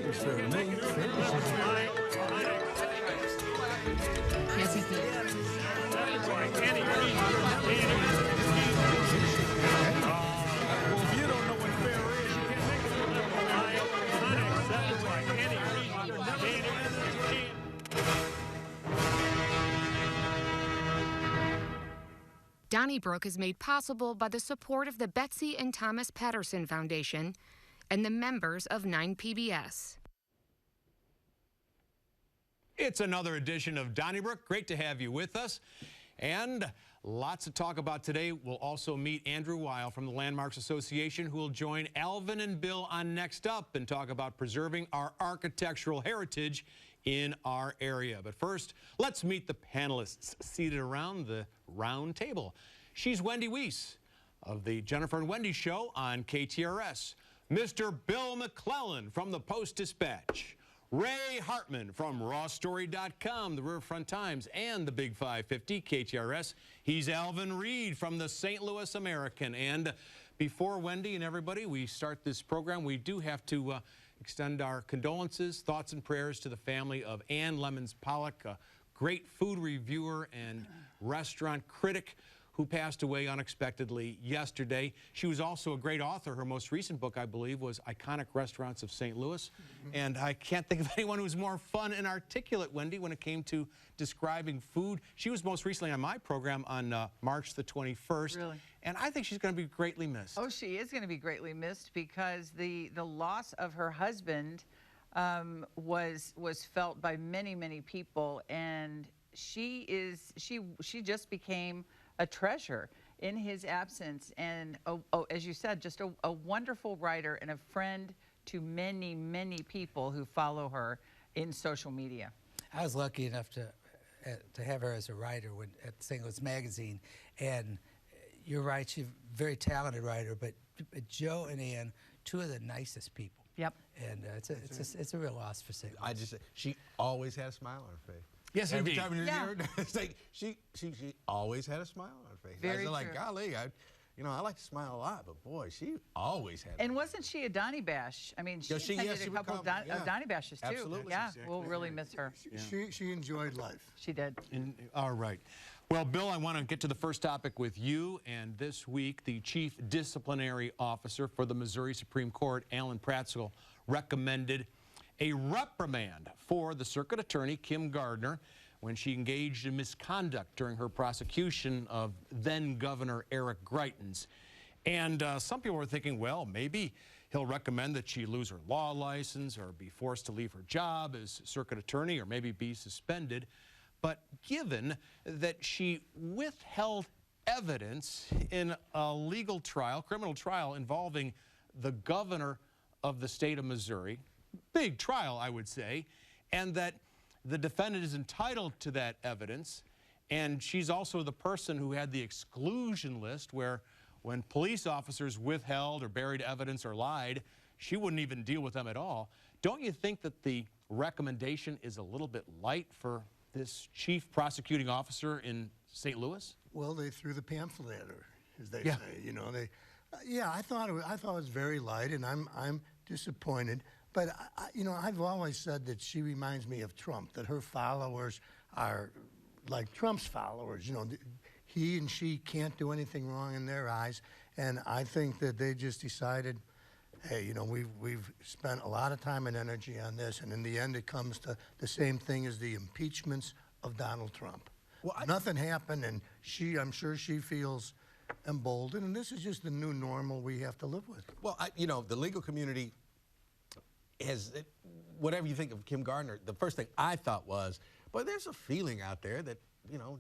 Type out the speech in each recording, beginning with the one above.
Yes, he did. Donnybrook is made possible by the support of the Betsy and Thomas Patterson Foundation and the members of 9PBS. It's another edition of Donnybrook. Great to have you with us. And lots to talk about today. We'll also meet Andrew Weil from the Landmarks Association, who will join Alvin and Bill on Next Up and talk about preserving our architectural heritage in our area. But first, let's meet the panelists seated around the round table. She's Wendy Wiese of the Jennifer and Wendy Show on KTRS. Mr. Bill McClellan from the Post-Dispatch. Ray Hartmann from rawstory.com, the Riverfront Times, and the Big 550 KTRS. He's Alvin Reid from the St. Louis American. And before Wendy and everybody, we start this program, we do have to extend our condolences, thoughts, and prayers to the family of Ann Lemons Pollock, a great food reviewer and restaurant critic who passed away unexpectedly yesterday. She was also a great author. Her most recent book, I believe, was Iconic Restaurants of St. Louis. And I can't think of anyone who was more fun and articulate, Wendy, when it came to describing food. She was most recently on my program on March the 21st. Really? And I think she's going to be greatly missed. Oh, she is going to be greatly missed because the loss of her husband was felt by many, many people, and she just became a treasure in his absence, and as you said, just a wonderful writer and a friend to many, many people who follow her in social media. I was lucky enough to have her as a writer at St. Louis Magazine, and you're right, she's a very talented writer, but Joe and Ann, two of the nicest people. Yep. And it's a real loss for St. Louis. She always had a smile on her face. Yes, Every indeed. time you Yeah. hear her, it's like she always had a smile on her face. Very I was like, true. golly, I like to smile a lot, but boy, she always had. And wasn't she a Donny Bash? I mean, she attended a couple of Donny Bashes too. Absolutely. Yeah, Exactly. we'll really miss her. She enjoyed life. She did. All right. Well, Bill, I want to get to the first topic with you. And this week, the Chief Disciplinary Officer for the Missouri Supreme Court, Alan Pratzl, recommended a reprimand for the Circuit Attorney, Kim Gardner, when she engaged in misconduct during her prosecution of then-Governor Eric Greitens. And some people were thinking, well, maybe he'll recommend that she lose her law license or be forced to leave her job as circuit attorney or maybe be suspended. But given that she withheld evidence in a legal trial, criminal trial involving the governor of the state of Missouri, big trial, I would say, and that the defendant is entitled to that evidence, and she's also the person who had the exclusion list where when police officers withheld or buried evidence or lied, she wouldn't even deal with them at all. Don't you think that the recommendation is a little bit light for this chief prosecuting officer in St. Louis? Well, they threw the pamphlet at her, as they Yeah. say. You know, I thought it was very light, and I'm disappointed. But I've always said that she reminds me of Trump, that her followers are like Trump's followers. You know, he and she can't do anything wrong in their eyes, and I think that they just decided, hey, you know, we've spent a lot of time and energy on this, and in the end, it comes to the same thing as the impeachments of Donald Trump. Well, nothing happened, and I'm sure she feels emboldened, and this is just the new normal we have to live with. Well, the legal community has, whatever you think of Kim Gardner, the first thing I thought was, but there's a feeling out there that,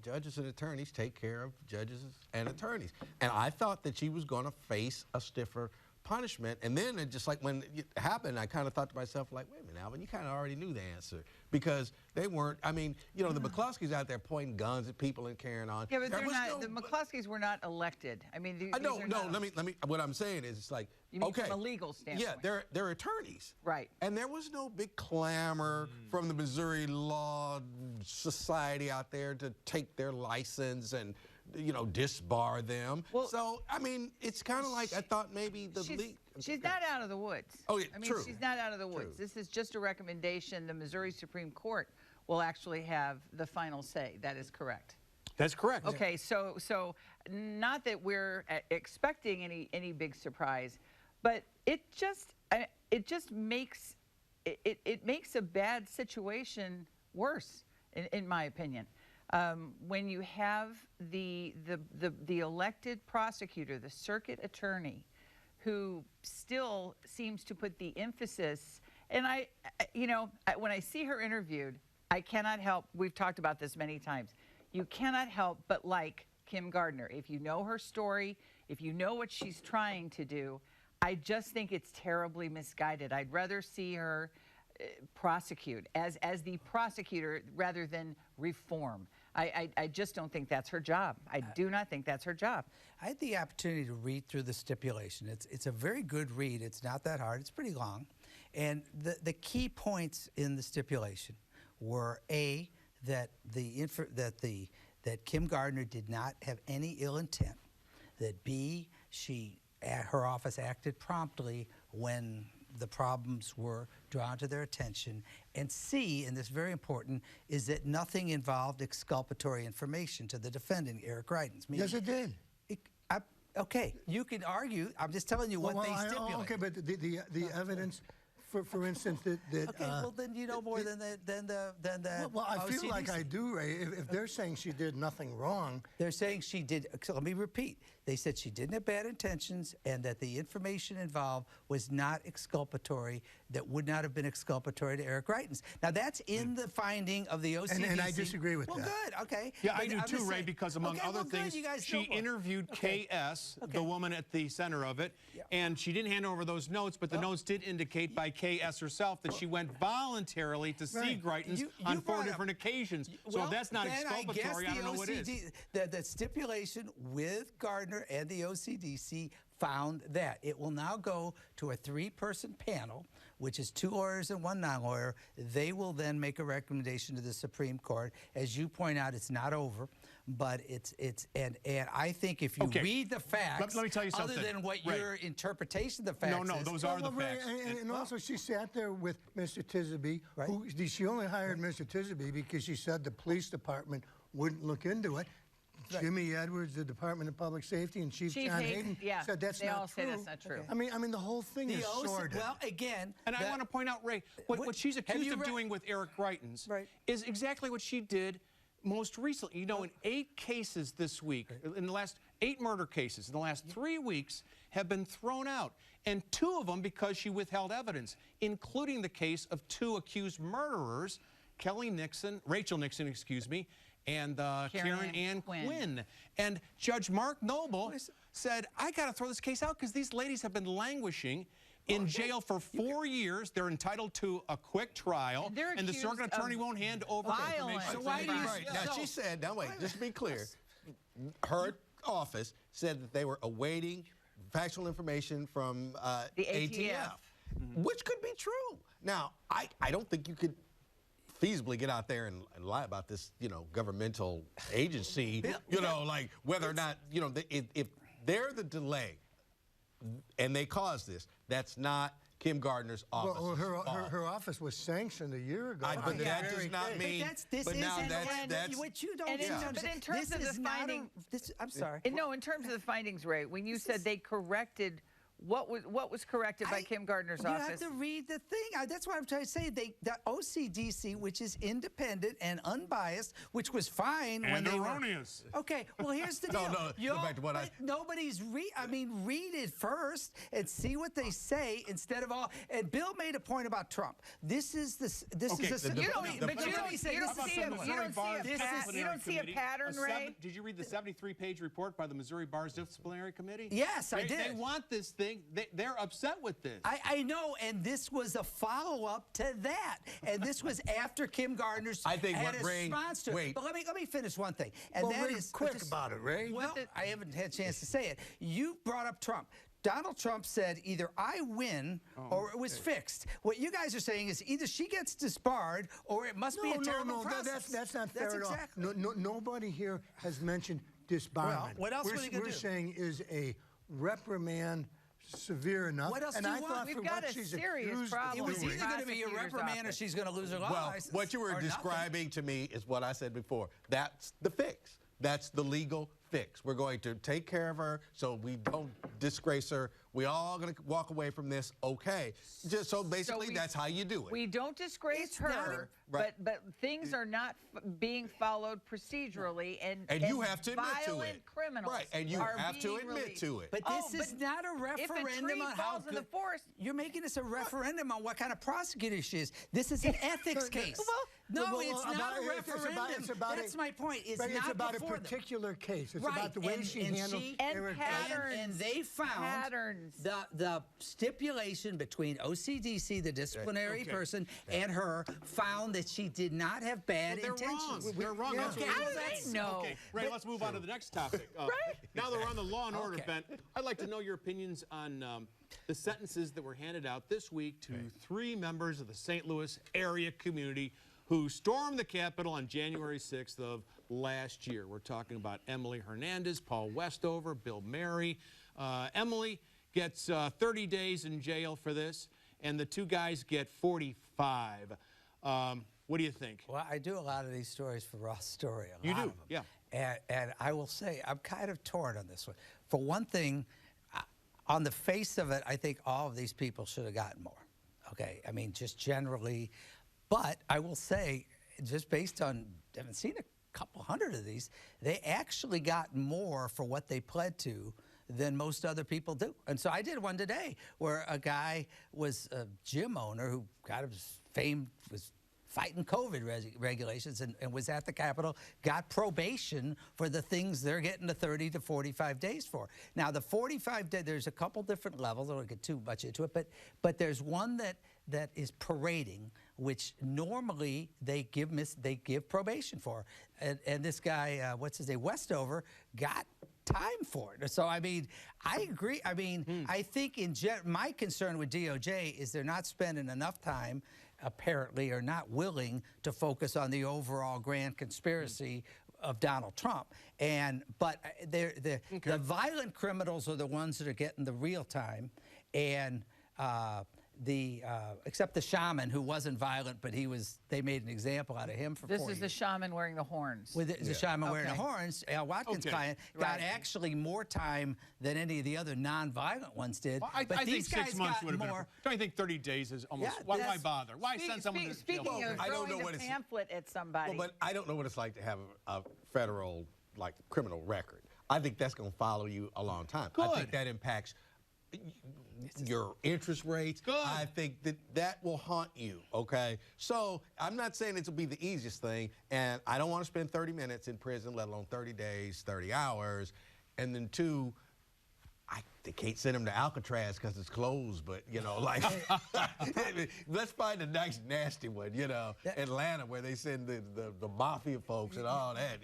judges and attorneys take care of judges and attorneys. And I thought that she was going to face a stiffer punishment. And then it just like when it happened, I kind of thought to myself, like, wait a minute, Alvin, you kind of already knew the answer. Because they weren't, the McCluskeys out there pointing guns at people and carrying on. Yeah, but the McCluskeys were not elected. I mean, let me, what I'm saying is, it's like, you mean okay. From a legal standpoint. Yeah, they're attorneys. Right. And there was no big clamor from the Missouri Law Society out there to take their license and, disbar them. Well, so, it's kind of like I thought maybe the league. She's not out of the woods. Oh, yeah, I mean, true. she's not out of the woods. True. This is just a recommendation. The Missouri Supreme Court will actually have the final say. That is correct. That's correct. Okay, so not that we're expecting any big surprise, but it just makes it makes a bad situation worse, in my opinion. When you have the elected prosecutor, the circuit attorney, who still seems to put the emphasis, and when I see her interviewed, I cannot help, we've talked about this many times, you cannot help but like Kim Gardner. If you know her story, if you know what she's trying to do, I just think it's terribly misguided. I'd rather see her prosecute as the prosecutor rather than reform. I just don't think that's her job. I do not think that's her job. I had the opportunity to read through the stipulation. It's a very good read. It's not that hard. It's pretty long. And the key points in the stipulation were A, that Kim Gardner did not have any ill intent, that B, her office acted promptly when the problems were drawn to their attention, and C, and this is very important, is that nothing involved exculpatory information to the defendant, Eric Reidens. Yes, it did. Okay, you can argue. I'm just telling you what they stipulate. Okay, but the evidence, for instance, that okay, well then you know more than the Well, I feel OCDC. like I do, Ray. If they're saying she did nothing wrong, they're saying she did. So let me repeat. They said she didn't have bad intentions, and that the information involved was not exculpatory. That would not have been exculpatory to Eric Reidens. Now that's in the finding of the OCDC. and I disagree with that. Well, good. Okay. Yeah, But I do I'm too, just Ray, saying- because among okay, other well, good, things, you guys she go for it. interviewed Okay. KS, Okay. the woman at the center of it, and she didn't hand over those notes, but the notes did indicate by KS herself that she went voluntarily to see Right. Greitens You on 4 brought up- different occasions. So Well, if that's not then exculpatory, I don't know what is. The stipulation with Gardner and the OCDC found that. It will now go to a 3-person panel, which is 2 lawyers and 1 non-lawyer. They will then make a recommendation to the Supreme Court. As you point out, it's not over, but and I think if you read the facts, let me tell you something, other than what Ray. your interpretation of the facts No, is. those are the Ray, facts. and also she sat there with Mr. Tisby, Right. who she only hired Mr. Tisby because she said the police department wouldn't look into it. Right. Jimmy Edwards, the Department of Public Safety, and Chief John Hayden said that's they not all true. say that's not true. I mean, the whole thing is sordid. Well, again, And I want to point out, Ray, what she's have accused you of read- doing with Eric Greitens Right. is exactly what she did most recently. You know, in 8 cases this week, in the last 8 murder cases, in the last 3 weeks, have been thrown out. And 2 of them because she withheld evidence, including the case of 2 accused murderers, Rachel Nixon, excuse me, and Karen Ann Quinn. And Judge Mark Noble said, I got to throw this case out because these ladies have been languishing in jail for 4 years. They're entitled to a quick trial, and the circuit attorney won't hand over information. violence. So why do you? Right. Now she said. Now wait. Just to be clear, her office said that they were awaiting factual information from The ATF. Which could be true. Now I don't think you could feasibly get out there and lie about this, governmental agency, like whether or not, if they're the delay and they caused this, that's not Kim Gardner's office. Well, her office was sanctioned a year ago. But that does not mean. This now isn't that's what you don't And in- understand. but in terms This of the is not a- finding- I'm sorry. No, in terms of the findings, Ray, when you said they corrected, what was corrected by Kim Gardner's you office? have to read the thing. That's what I'm trying to say. The OCDC, which is independent and unbiased, which was fine when they erroneous. were. Okay, well here's the deal. Go back to what Nobody's read it first and see what they say instead of all. And Bill made a point about Trump. This is this Okay, is a You don't see a pattern, Ray? Did you read the 73-page report by the Missouri Bar's Disciplinary Committee? Yes, I They did. want this thing. They're upset with this. I know, and this was a follow-up to that, and this was after Kim Gardner's I think had what a Ray- response to it. wait. But let me finish one thing, and Well, that Ray, is quick about it, Ray. Well, I haven't had a chance to say it. You brought up Trump. Donald Trump said either I win or it was fixed. What you guys are saying is either she gets disbarred or it must be a terrible process. That's not fair at all. Exactly. Nobody here has mentioned disbarment. Well, what else were they gonna we're do? saying is a reprimand severe enough. What else and do you I want? thought We've for got what a she's serious accused problem. It of was doing. either going to be a Prosecutor's reprimand or office. she's going to lose her Well, license. what you were or nothing. describing to me is what I said before. That's the fix. That's the legal fix. We're going to take care of her so we don't disgrace her. We all going to walk away from this okay. Just so basically that's how you do it. We don't disgrace It's not her, right. but things are not being followed procedurally, and you have to admit to violent it. criminals Right, and you are have to being admit released. to it. But Oh, this is but not a if a referendum tree on how falls in good. the forest. You're making this a referendum on what kind of prosecutor she is. This is an ethics case. No, it's not a referendum. That's my point. It's But not it's about a before them. particular case. It's Right, about the way she handled And Eric patterns. And they found Patterns. the stipulation between OCDC, the disciplinary Okay. person, and her found that she did not have bad They're intentions. wrong. They're wrong. Yeah. That's what How we- do they know? Okay, Ray, let's move on to the next topic. Now that we're on the law and order Okay. bent, I'd like to know your opinions on the sentences that were handed out this week to 3 members of the St. Louis area community who stormed the Capitol on January 6th of last year. We're talking about Emily Hernandez, Paul Westover, Bill Mary. Emily gets 30 days in jail for this, and the 2 guys get 45. What do you think? Well, I do a lot of these stories for Raw Story. You do, of them. yeah. And I will say, I'm kind of torn on this one. For one thing, on the face of it, I think all of these people should have gotten more. Okay, I mean, just generally. But I will say, just based on, I haven't seen a couple hundred of these, they actually got more for what they pled to than most other people do. And so I did one today where a guy was a gym owner who got his fame, was fighting COVID regulations and was at the Capitol, got probation for the things they're getting the 30 to 45 days for. Now, the 45 days, there's a couple different levels. I don't get too much into it, but there's one that is parading, which normally they give probation for. And this guy, what's his name, Westover, got time for it. So, I mean, I agree. I mean, I think my concern with DOJ is they're not spending enough time, apparently, or not willing to focus on the overall grand conspiracy of Donald Trump. But the violent criminals are the ones that are getting the real time, and except the shaman, who wasn't violent, but they made an example out of him for 4 This years. is the shaman wearing the horns. With the shaman wearing the horns, Al Watkins' client got Right. actually more time than any of the other non-violent ones did. Well, I but think these 6 guys months got would have been. more. Don't you think 30 days is almost? Yeah, why that's- bother? Why send someone to jail? Speaking of I don't know throwing what a it's- pamphlet at somebody. Well, but I don't know what it's like to have a federal, criminal record. I think that's going to follow you a long time. I think Good. that impacts your interest rates. Good. I think that will haunt you, okay? So I'm not saying it'll be the easiest thing, and I don't want to spend 30 minutes in prison, let alone 30 days, 30 hours. And then 2, they can't send them to Alcatraz because it's closed, but, let's find a nice, nasty one, Atlanta, where they send the mafia folks and all that,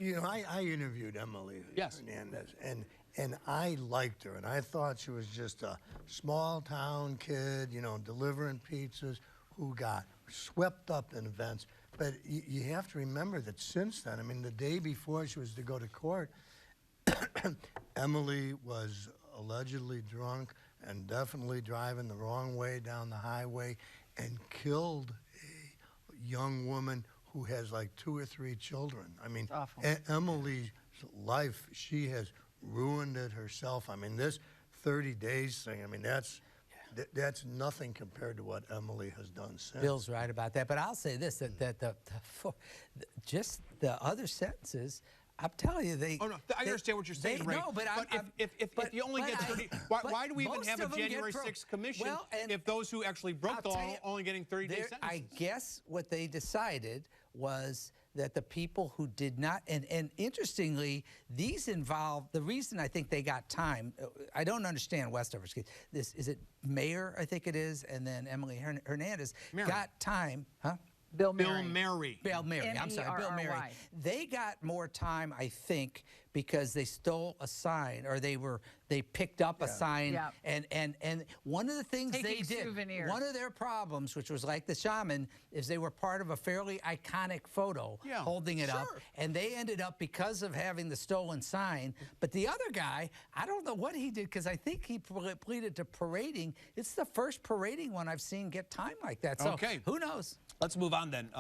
I interviewed Emily Yes. Hernandez, and I liked her, and I thought she was just a small-town kid, delivering pizzas, who got swept up in events. But you have to remember that since then, I mean, the day before she was to go to court, Emily was allegedly drunk and definitely driving the wrong way down the highway and killed a young woman who has 2 or 3 children. I mean, awful. Emily's life, she has ruined it herself. I mean, this 30 days thing, I mean, that's nothing compared to what Emily has done since. Bill's right about that. But I'll say this, just the other sentences, I'm telling you, Oh, no, I understand what you're saying, Ray. No, but if you only get 30, why do we even have a January 6th commission if those who actually broke the law are only getting 30-day sentences? I guess what they decided was that the people who did not, and interestingly, these involved, the reason I think they got time, I don't understand Westover's case. Is it Mayor, I think it is, and then Emily Hernandez got time, huh? Bill Mary. Bill Mary. Bill Mary, I'm sorry, Bill Mary. M-E-R-R-Y. They got more time, I think, because they stole a sign, or they picked up a sign, Yeah. and one of the things they did, souvenirs. one of their problems, which was like the shaman, is they were part of a fairly iconic photo holding it up, and they ended up, because of having the stolen sign. But the other guy, I don't know what he did, because I think he pleaded to parading. It's the first parading one I've seen get time like that. So who knows? Let's move on then.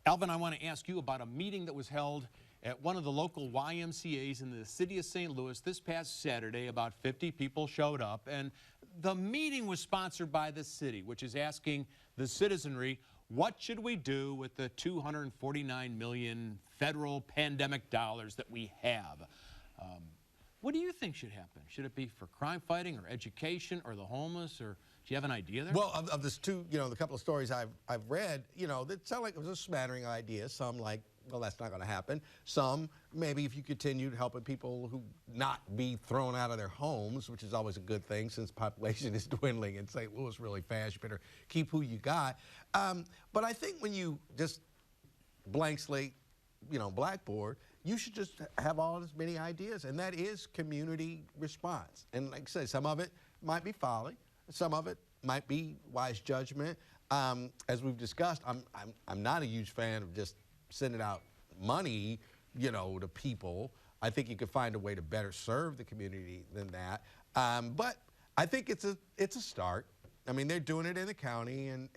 Alvin, I want to ask you about a meeting that was held at one of the local YMCAs in the city of St. Louis this past Saturday. About 50 people showed up, and the meeting was sponsored by the city, which is asking the citizenry, what should we do with the $249 million federal pandemic dollars that we have? What do you think should happen? Should it be for crime fighting or education or the homeless, or do you have an idea there? Well, of this two, the couple of stories I've read, that sound like it was a smattering of ideas. Some like, well, that's not going to happen. Some, maybe if you continued helping people who not be thrown out of their homes, which is always a good thing since population is dwindling in St. Louis really fast. You better keep who you got. But I think when you just blank slate, blackboard, you should just have all as many ideas, and that is community response. And like I say, some of it might be folly, some of it might be wise judgment. As we've discussed, I'm not a huge fan of just sending out money, to people. I think you could find a way to better serve the community than that. But I think it's a start. I mean, they're doing it in the county, and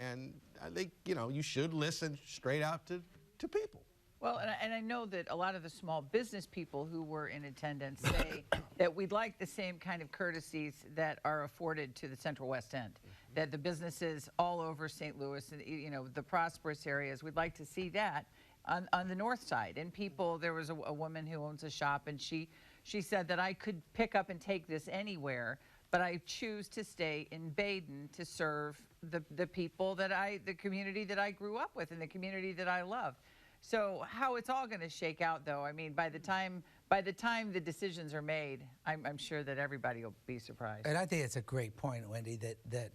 I think you should listen straight out to people. Well, and I know that a lot of the small business people who were in attendance say that we'd like the same kind of courtesies that are afforded to the Central West End, that the businesses all over St. Louis, and the prosperous areas, we'd like to see that on the north side. And people, there was a woman who owns a shop, and she said that I could pick up and take this anywhere, but I choose to stay in Baden to serve the people the community that I grew up with and the community that I love. So how it's all going to shake out, though, I mean, by the time the decisions are made, I'm sure that everybody will be surprised. And I think it's a great point, Wendy, that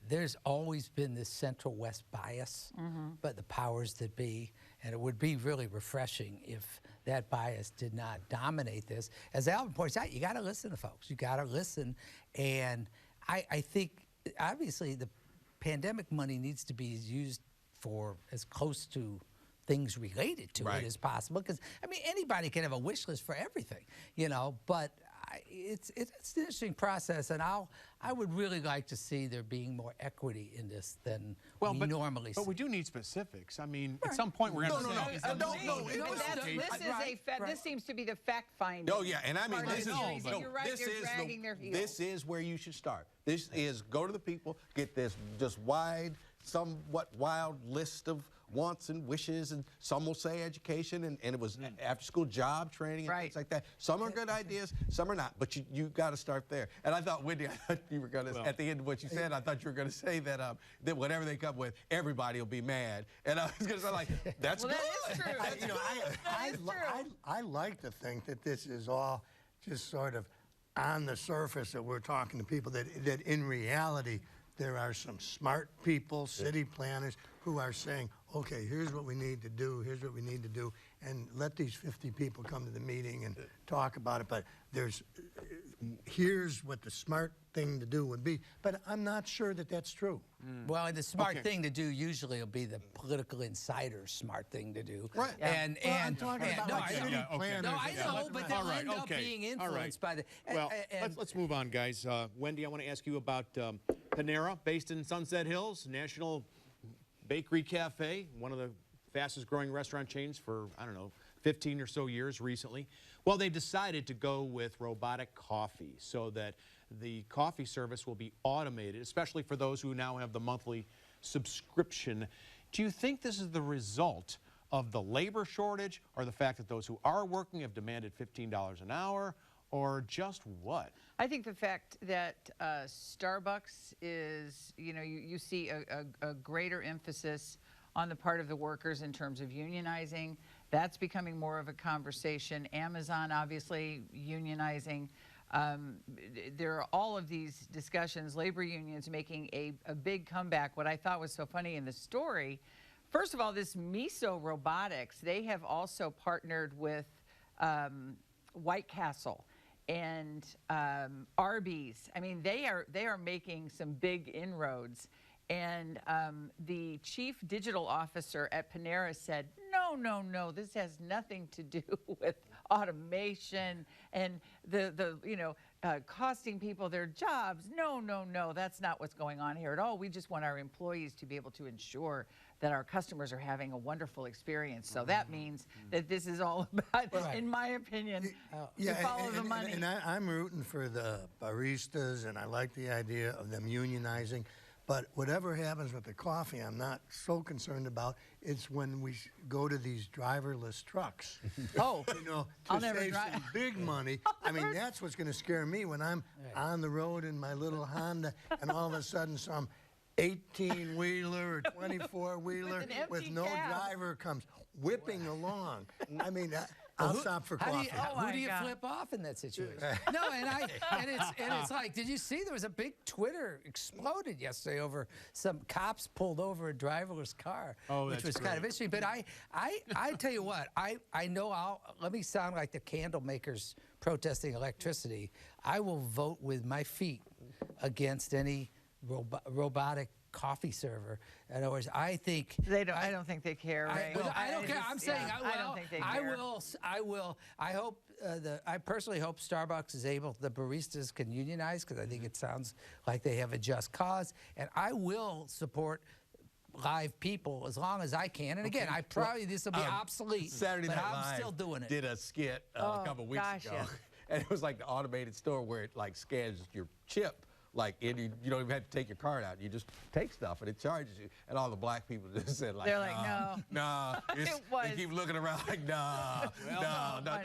there's always been this Central West bias, but the powers that be, and it would be really refreshing if that bias did not dominate this. As Alvin points out, you got to listen to folks. You got to listen, and I think obviously the pandemic money needs to be used for as close to things related to it as possible, because I mean anybody can have a wish list for everything, but it's an interesting process, and I would really like to see there being more equity in this than we normally see. But we do need specifics. I mean, at some point we're going to say This seems to be the fact finding. Oh yeah, and I mean you're right, they're dragging their heels. This is where you should start. This is go to the people, get this just somewhat wild list of wants and wishes, and some will say education, and it was after-school job training and things like that. Some are good ideas, some are not, but you got to start there. And I thought, Wendy, you were going to, at the end of what you said, I thought you were going to say that whatever they come with, everybody will be mad. And I was going to say, like, that's good. That is true. I like to think that this is all just sort of on the surface, that we're talking to people, that in reality there are some smart people, city planners, who are saying, okay, here's what we need to do, here's what we need to do, and let these 50 people come to the meeting and talk about it. But here's what the smart thing to do would be. But I'm not sure that that's true. Well, and the smart thing to do usually will be the political insider's smart thing to do. Right. And I'm talking about city planners. No, I know, but they'll end up being influenced by the... Well, let's move on, guys. Wendy, I want to ask you about Panera, based in Sunset Hills, National Bakery Cafe, one of the fastest growing restaurant chains for, 15 or so years recently. Well, they decided to go with robotic coffee so that the coffee service will be automated, especially for those who now have the monthly subscription. Do you think this is the result of the labor shortage, or the fact that those who are working have demanded $15 an hour, or just what? I think the fact that Starbucks is, you see a greater emphasis on the part of the workers in terms of unionizing. That's becoming more of a conversation. Amazon, obviously, unionizing. There are all of these discussions, labor unions making a big comeback. What I thought was so funny in the story, first of all, this Miso Robotics, they have also partnered with White Castle and Arby's. I mean, they are making some big inroads. And the chief digital officer at Panera said, no, this has nothing to do with automation and the costing people their jobs. No, that's not what's going on here at all. We just want our employees to be able to ensure that our customers are having a wonderful experience. So that means that this is all about, in my opinion, to follow the money. And I'm rooting for the baristas, and I like the idea of them unionizing. But whatever happens with the coffee, I'm not so concerned about. It's when we go to these driverless trucks. Oh, to save some big money. I mean, that's what's going to scare me when I'm on the road in my little Honda, and all of a sudden some 18-wheeler or 24-wheeler with no driver comes whipping along. I mean, I'll stop for coffee. Who do you flip off in that situation? No, and it's like, did you see there was a big Twitter exploded yesterday over some cops pulled over a driverless car, which was kind of interesting. But I tell you what, I know let me sound like the candle makers protesting electricity. I will vote with my feet against any robotic coffee server. In other words, I think I don't think they care. Right? I don't care. I'm saying I don't think they care. I will. I hope I personally hope Starbucks is able. The baristas can unionize because I think it sounds like they have a just cause, and I will support live people as long as I can. And again, this will be obsolete. Saturday Night but I'm Live still doing it. Did a skit a couple weeks ago, and it was like the automated store where it like scans your chip. Like, you don't even have to take your card out. You just take stuff, and it charges you. And all the black people just said, like, they're like, no. They keep looking around like, no,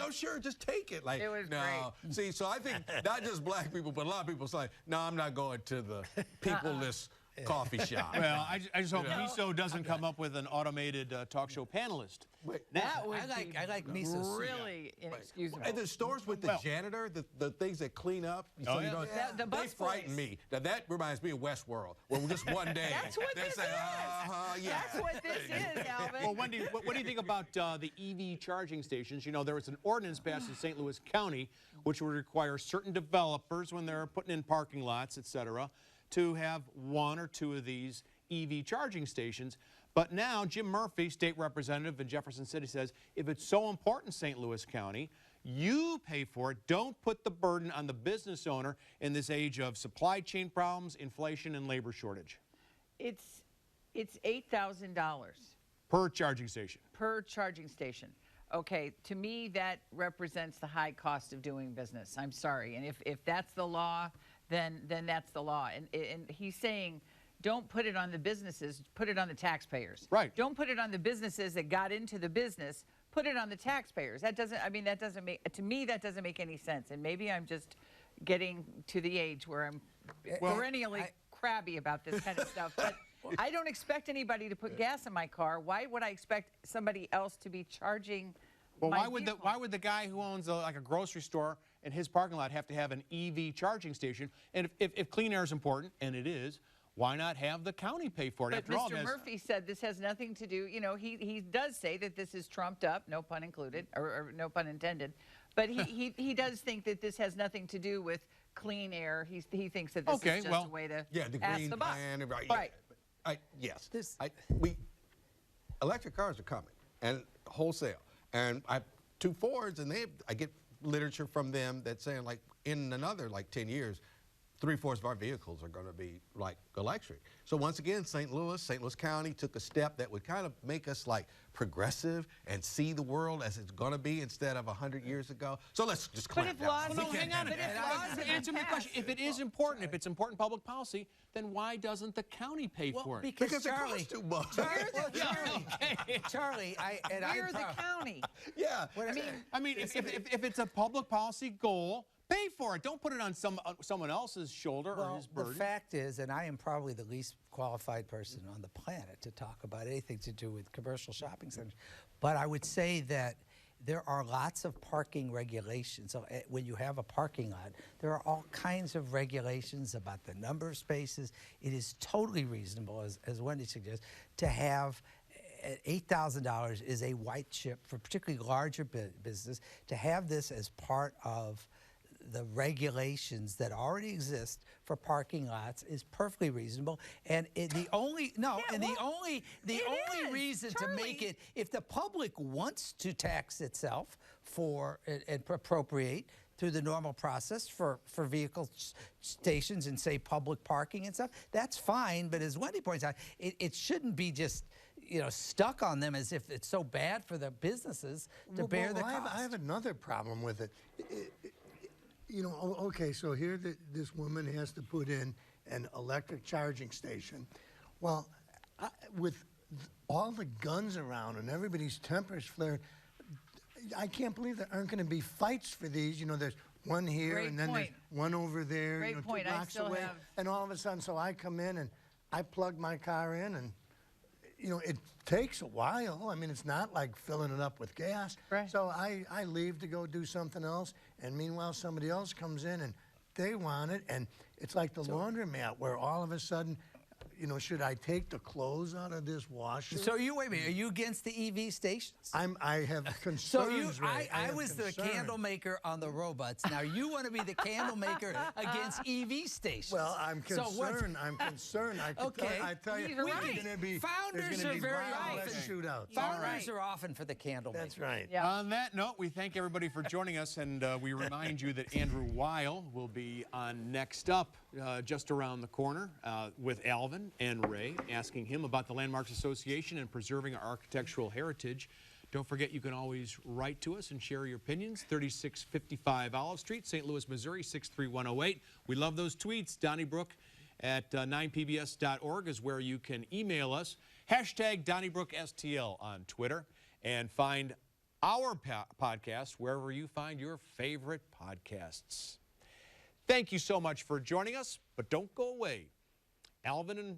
sure, just take it. Like, it was great. See, so I think not just black people, but a lot of people say, no, I'm not going to the people-less coffee shop. Well, I just hope Miso doesn't come up with an automated talk show panelist. I like Miso. Really inexcusable. And the stores with the janitor, the things that clean up, so you don't, the bus they frighten me. Now that reminds me of Westworld, where just one day that's what this is. That's what this is, Alvin. Well, Wendy, what do you think about the EV charging stations? You know, there was an ordinance passed in St. Louis County which would require certain developers, when they're putting in parking lots, et cetera, to have one or two of these EV charging stations. But now Jim Murphy, state representative in Jefferson City, says if it's so important, St. Louis County, you pay for it. Don't put the burden on the business owner in this age of supply chain problems, inflation, and labor shortage. It's $8,000 per charging station. Per charging station. Okay, to me that represents the high cost of doing business. I'm sorry, and if that's the law, then that's the law. And he's saying, don't put it on the businesses, put it on the taxpayers. Right. Don't put it on the businesses that got into the business, put it on the taxpayers. That doesn't, to me, that doesn't make any sense. And maybe I'm just getting to the age where I'm perennially crabby about this kind of stuff. But I don't expect anybody to put gas in my car. Why would I expect somebody else to be charging my vehicle? Why would the guy who owns like a grocery store in his parking lot have to have an EV charging station? And if clean air is important, and it is, why not have the county pay for it? But Mr. Murphy said this has nothing to do, you know, he does say that this is trumped up, no pun included, or no pun intended, but he does think that this has nothing to do with clean air. He thinks that this is just a way to the ask green the boss. plan, Right. Yes. Electric cars are coming, and wholesale. And I have 2 Fords, and I get literature from them that's saying, like, in another, 10 years, 3/4 of our vehicles are going to be, electric. So once again, St. Louis County took a step that would kind of make us, progressive and see the world as it's going to be instead of 100 years ago. So let's just clamp down. Hang on. Answer my question. If it is important, if it's important public policy, then why doesn't the county pay for it? Because Charlie, it costs too much. Charlie, we're the county. Yeah. I mean, if it's a public policy goal, pay for it. Don't put it on someone else's shoulder or his burden. The fact is, and I am probably the least qualified person on the planet to talk about anything to do with commercial shopping centers, but I would say that there are lots of parking regulations. So when you have a parking lot, there are all kinds of regulations about the number of spaces. It is totally reasonable, as Wendy suggests, to have $8,000 is a white chip for particularly larger business. To have this as part of the regulations that already exist for parking lots is perfectly reasonable. And the only reason to make it, if the public wants to tax itself for and appropriate through the normal process for vehicle stations and say public parking and stuff, that's fine. But as Wendy points out, it shouldn't be just stuck on them as if it's so bad for the businesses to bear the cost. I have another problem with it. Okay, so here this woman has to put in an electric charging station. Well, with all the guns around and everybody's tempers flared, I can't believe there aren't going to be fights for these. There's one here and then there's one over there, 2 blocks away. And all of a sudden, so I come in and I plug my car in and, it takes a while. I mean, it's not like filling it up with gas. Right. So I leave to go do something else, and meanwhile somebody else comes in and they want it, and it's like the laundromat where all of a sudden, should I take the clothes out of this washer? So wait a minute, are you against the EV stations? I have concerns. So I was the candle maker on the robots. Now you want to be the candle maker against EV stations. Well, I'm concerned. I'm concerned. I tell you, founders are very often shootouts. Founders are often for the candle maker. That's right. Yeah. On that note, we thank everybody for joining us, and we remind you that Andrew Weil will be on Next Up just around the corner with Alvin and Ray, asking him about the Landmarks Association and preserving our architectural heritage. Don't forget, you can always write to us and share your opinions. 3655 Olive Street, St. Louis, Missouri, 63108. We love those tweets. Donnybrook at 9pbs.org is where you can email us. Hashtag DonnybrookSTL on Twitter. And find our podcast wherever you find your favorite podcasts. Thank you so much for joining us, but don't go away. Alvin and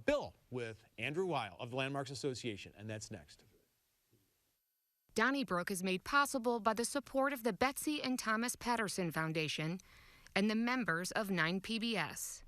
Bill with Andrew Weil of the Landmarks Association, and that's next. Donnybrook is made possible by the support of the Betsy and Thomas Patterson Foundation and the members of 9PBS.